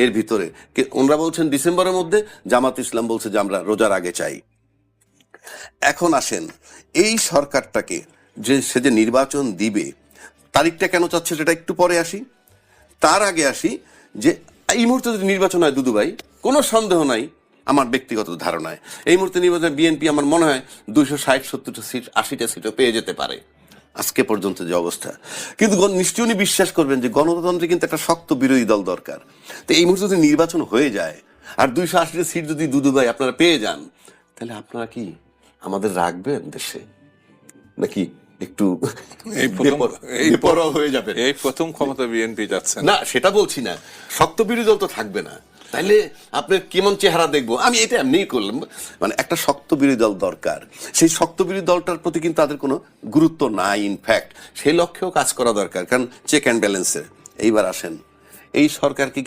এর ভিতরে ওনারা বলছেন ডিসেম্বরের মধ্যে, জামাত ইসলাম বলছে যে আমরা রোজার আগে চাই। এখন আসেন এই সরকারটাকে সে যে নির্বাচন দিবে, তারিখটা কেন চাচ্ছে সেটা একটু পরে আসি। তার আগে আসি যে এই মুহূর্তে যদি নির্বাচন হয় দুদু ভাই, কোনো সন্দেহ নাই, আমার ব্যক্তিগত ধারণায় এই মুহূর্তে নির্বাচনে বিএনপি আমার মনে হয় 260-70টা সিট, 80টা সিটও পেয়ে যেতে পারে আজকে পর্যন্ত যে অবস্থা। কিন্তু নিশ্চয়ই উনি বিশ্বাস করবেন যে গণতন্ত্রে কিন্তু একটা শক্ত বিরোধী দল দরকার। তো এই মুহূর্তে যদি নির্বাচন হয়ে যায় আর 280টা সিট যদি দুদু ভাই আপনারা পেয়ে যান, তাহলে আপনারা কি আমাদের রাখবেন দেশে, নাকি একটু বেপরোয়া হয়ে যাবে? এই প্রথম ক্ষমতা বিএনপি যাচ্ছে না, সেটা বলছি না, শক্ত বিরোধী দল তো থাকবে না, তাইলে আপনার কেমন চেহারা দেখবো? আমি এটা এমনিই করলাম, মানে একটা শক্ত বিরোধী দল দরকার। সেই শক্ত বিরোধী দলটার প্রতি কিন্তু তাদের কোনো গুরুত্ব নাই, ইনফ্যাক্ট সেই লক্ষ্যেও কাজ করা দরকার, কারণ চেক অ্যান্ড ব্যালেন্সের। এইবার আসেন এই সরকারকে